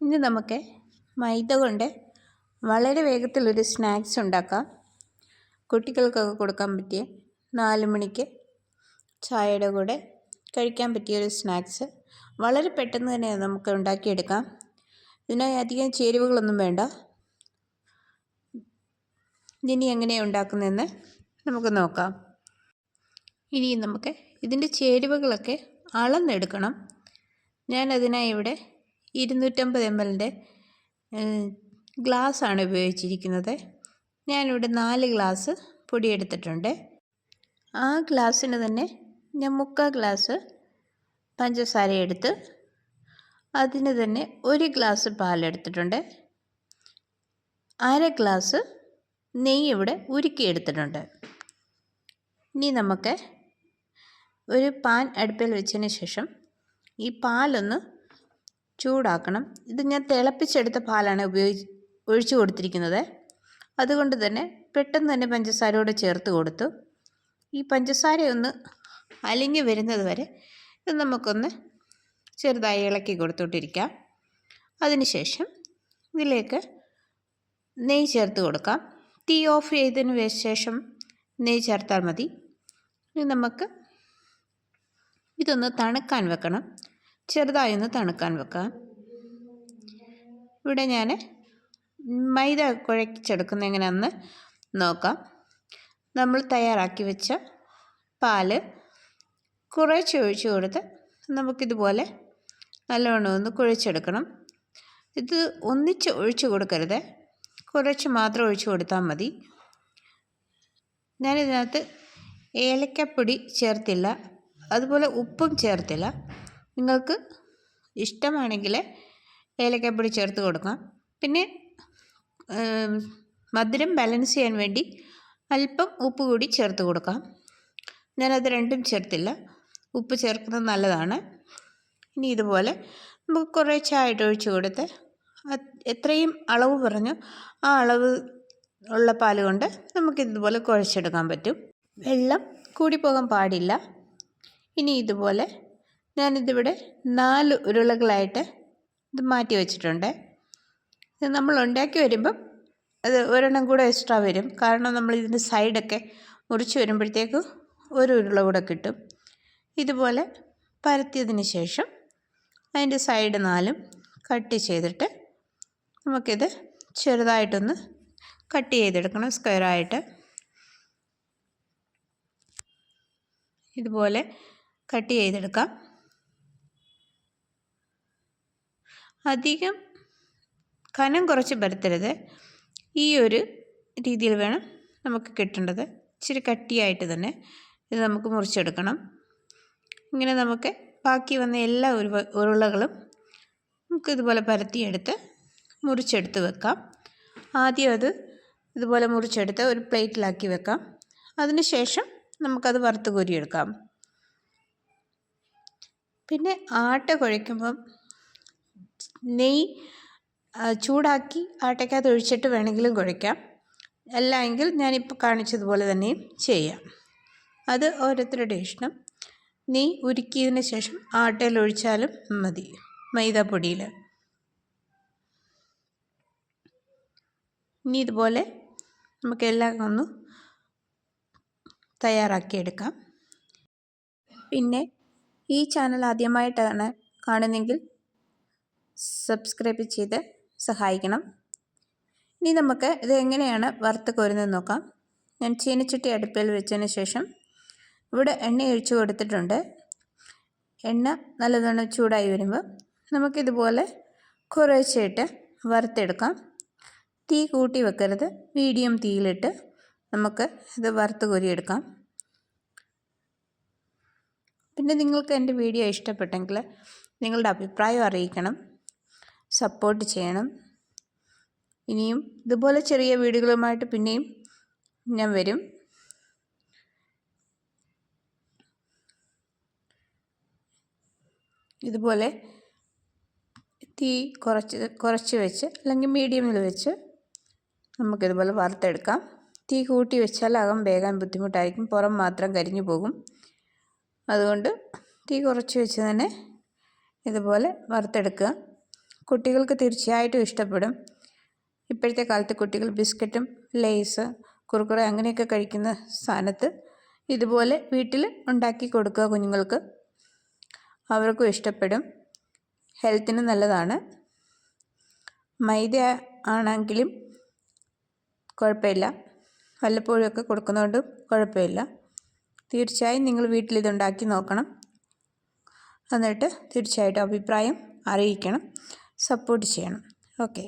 ഇനി നമുക്ക് മൈദ കൊണ്ട് വളരെ വേഗത്തിലൊരു സ്നാക്സ് ഉണ്ടാക്കാം. കുട്ടികൾക്കൊക്കെ കൊടുക്കാൻ പറ്റിയ 4 മണിക്ക് ചായയുടെ കൂടെ കഴിക്കാൻ പറ്റിയൊരു സ്നാക്സ്. വളരെ പെട്ടെന്ന് തന്നെ നമുക്ക് ഉണ്ടാക്കിയെടുക്കാം. ഇതിനായി അധികം ചേരുവകളൊന്നും വേണ്ട. ഇനി എങ്ങനെയാണ് ഉണ്ടാക്കുന്നതെന്ന് നമുക്ക് നോക്കാം. ഇനി നമുക്ക് ഇതിൻ്റെ ചേരുവകളൊക്കെ അളന്നെടുക്കണം. ഞാനതിനായി ഇവിടെ 250 ml ഗ്ലാസ്സാണ് ഉപയോഗിച്ചിരിക്കുന്നത്. ഞാനിവിടെ 4 ഗ്ലാസ് പൊടി എടുത്തിട്ടുണ്ട്. ആ ഗ്ലാസ്സിന് തന്നെ ഞാൻ 3/4 ഗ്ലാസ് പഞ്ചസാര എടുത്ത് അതിന് തന്നെ 1 ഗ്ലാസ് പാലെടുത്തിട്ടുണ്ട്. 1/2 ഗ്ലാസ് നെയ്യ് ഇവിടെ ഉരുക്കിയെടുത്തിട്ടുണ്ട്. ഇനി നമുക്ക് ഒരു പാൻ അടുപ്പിൽ വെച്ചതിന് ശേഷം ഈ പാലൊന്ന് ചൂടാക്കണം. ഇത് ഞാൻ തിളപ്പിച്ചെടുത്ത പാലാണ് ഒഴിച്ചു കൊടുത്തിരിക്കുന്നത്. അതുകൊണ്ട് തന്നെ പെട്ടെന്ന് തന്നെ പഞ്ചസാരയോട് ചേർത്ത് കൊടുത്തു. ഈ പഞ്ചസാരയൊന്ന് അലിഞ്ഞ് വരുന്നത് വരെ ഇത് നമുക്കൊന്ന് ചെറുതായി ഇളക്കി കൊടുത്തോണ്ടിരിക്കാം. അതിനുശേഷം ഇതിലേക്ക് നെയ്യ് ചേർത്ത് കൊടുക്കാം. തീ ഓഫ് ചെയ്തതിന് ശേഷം നെയ്യ് ചേർത്താൽ മതി. ഇനി നമുക്ക് ഇതൊന്ന് തണുക്കാൻ വെക്കണം. ചെറുതായി ഒന്ന് തണുക്കാൻ വെക്കാം. ഇവിടെ ഞാൻ മൈദ കുഴച്ചെടുക്കുന്ന എങ്ങനെയാണെന്ന് നോക്കാം. നമ്മൾ തയ്യാറാക്കി വെച്ച പാല് കുറച്ച് ഒഴിച്ച് കൊടുത്ത് നമുക്കിതുപോലെ നല്ലവണ്ണം ഒന്ന് കുഴച്ചെടുക്കണം. ഇത് ഒന്നിച്ച് ഒഴിച്ച് കൊടുക്കരുത്, കുറച്ച് മാത്രം ഒഴിച്ച് കൊടുത്താൽ മതി. ഞാനിതിനകത്ത് ഏലക്കപ്പൊടി ചേർത്തില്ല, അതുപോലെ ഉപ്പും ചേർത്തില്ല. നിങ്ങൾക്ക് ഇഷ്ടമാണെങ്കിൽ ഏലക്കപ്പൊടി ചേർത്ത് കൊടുക്കാം. പിന്നെ മധുരം ബാലൻസ് ചെയ്യാൻ വേണ്ടി അല്പം ഉപ്പ് കൂടി ചേർത്ത് കൊടുക്കാം. ഞാനത് രണ്ടും ചേർത്തില്ല, ഉപ്പ് ചേർക്കുന്നത് നല്ലതാണ്. ഇനി ഇതുപോലെ നമുക്ക് കുറേശ്ശായിട്ട് ഒഴിച്ച് കൊടുത്ത് എത്രയും അളവ് പറഞ്ഞു ആ അളവ് ഉള്ള പാൽ കൊണ്ട് നമുക്കിതുപോലെ കുഴച്ചെടുക്കാൻ പറ്റും. വെള്ളം കൂടിപ്പോകാൻ പാടില്ല. ഇനി ഇതുപോലെ ഞാനിതിവിടെ 4 ഉരുളകളായിട്ട് ഇത് മാറ്റി വെച്ചിട്ടുണ്ട്. ഇത് നമ്മൾ ഉണ്ടാക്കി വരുമ്പം അത് ഒരെണ്ണം കൂടെ എക്സ്ട്രാ വരും. കാരണം നമ്മൾ ഇതിൻ്റെ സൈഡൊക്കെ മുറിച്ച് വരുമ്പോഴത്തേക്ക് ഒരു ഉരുള കൂടെ കിട്ടും. ഇതുപോലെ പരത്തിയതിന് ശേഷം അതിൻ്റെ സൈഡ് 4 കട്ട് ചെയ്തിട്ട് നമുക്കിത് ചെറുതായിട്ടൊന്ന് കട്ട് ചെയ്തെടുക്കണം. സ്ക്വയറായിട്ട് ഇതുപോലെ കട്ട് ചെയ്തെടുക്കാം. അധികം കനം കുറച്ച് പരത്തരുത്. ഈ ഒരു രീതിയിൽ വേണം നമുക്ക് കിട്ടേണ്ടത്. ഇച്ചിരി കട്ടിയായിട്ട് തന്നെ ഇത് നമുക്ക് മുറിച്ചെടുക്കണം. ഇങ്ങനെ നമുക്ക് ബാക്കി വന്ന എല്ലാ ഉരുളകളും നമുക്കിതുപോലെ പരത്തിയെടുത്ത് മുറിച്ചെടുത്ത് വെക്കാം. ആദ്യം അത് ഇതുപോലെ മുറിച്ചെടുത്ത് ഒരു പ്ലേറ്റിലാക്കി വെക്കാം. അതിന് ശേഷം നമുക്കത് വറുത്ത് കോരിയെടുക്കാം. പിന്നെ ആട്ട കുഴയ്ക്കുമ്പം നെയ്യ് ചൂടാക്കി ആട്ടയ്ക്കകത്ത് ഒഴിച്ചിട്ട് വേണമെങ്കിലും കുഴയ്ക്കാം. അല്ല എങ്കിൽ ഞാനിപ്പോൾ കാണിച്ചതുപോലെ തന്നെയും ചെയ്യാം. അത് ഓരോരുത്തരുടെ ഇഷ്ടം. നെയ്യ് ഉരുക്കിയതിന് ശേഷം ആട്ടയിൽ ഒഴിച്ചാലും മതി, മൈദാപ്പൊടിയിൽ. ഇനി ഇതുപോലെ നമുക്കെല്ലാം ഒന്ന് തയ്യാറാക്കിയെടുക്കാം. പിന്നെ ഈ ചാനൽ ആദ്യമായിട്ടാണ് കാണുന്നതെങ്കിൽ സബ്സ്ക്രൈബ് ചെയ്ത് സഹായിക്കണം. ഇനി നമുക്ക് ഇത് എങ്ങനെയാണ് വറുത്ത് കോരുന്നതെന്ന് നോക്കാം. ഞാൻ ചീനച്ചട്ടി അടുപ്പിൽ വെച്ചതിന് ശേഷം ഇവിടെ എണ്ണ ഒഴിച്ച് കൊടുത്തിട്ടുണ്ട്. എണ്ണ നല്ലവണ്ണം ചൂടായി വരുമ്പോൾ നമുക്കിതുപോലെ കുറേശ്ശെയിട്ട് വറുത്തെടുക്കാം. തീ കൂട്ടി വെക്കരുത്, മീഡിയം തീയിലിട്ട് നമുക്ക് ഇത് വറുത്ത് കോരിയെടുക്കാം. പിന്നെ നിങ്ങൾക്ക് എൻ്റെ വീഡിയോ ഇഷ്ടപ്പെട്ടെങ്കിൽ നിങ്ങളുടെ അഭിപ്രായം അറിയിക്കണം, സപ്പോർട്ട് ചെയ്യണം. ഇനിയും ഇതുപോലെ ചെറിയ വീഡിയോകളുമായിട്ട് പിന്നെയും ഞാൻ വരും. ഇതുപോലെ തീ കുറച്ച് വെച്ച് അല്ലെങ്കിൽ മീഡിയമിൽ വെച്ച് നമുക്കിതുപോലെ വറുത്തെടുക്കാം. തീ കൂട്ടി വെച്ചാൽ അകം വേകാൻ ബുദ്ധിമുട്ടായിരിക്കും, പുറം മാത്രം കരിഞ്ഞു പോകും. അതുകൊണ്ട് തീ കുറച്ച് വെച്ച് തന്നെ ഇതുപോലെ വറുത്തെടുക്കുക. കുട്ടികൾക്ക് തീർച്ചയായിട്ടും ഇഷ്ടപ്പെടും. ഇപ്പോഴത്തെ കാലത്ത് കുട്ടികൾ ബിസ്ക്കറ്റും ലേസ് കുറുക്കുറെ അങ്ങനെയൊക്കെ കഴിക്കുന്ന സ്ഥാനത്ത് ഇതുപോലെ വീട്ടിൽ ഉണ്ടാക്കി കൊടുക്കുക കുഞ്ഞുങ്ങൾക്ക്. അവർക്കും ഇഷ്ടപ്പെടും, ഹെൽത്തിന് നല്ലതാണ്. മൈദ ആണെങ്കിലും കുഴപ്പമില്ല, വല്ലപ്പോഴുമൊക്കെ കൊടുക്കുന്നതുകൊണ്ട് കുഴപ്പമില്ല. തീർച്ചയായും നിങ്ങൾ വീട്ടിലിതുണ്ടാക്കി നോക്കണം. എന്നിട്ട് തീർച്ചയായിട്ടും അഭിപ്രായം അറിയിക്കണം, സപ്പോർട്ട് ചെയ്യണം. ഓക്കെ.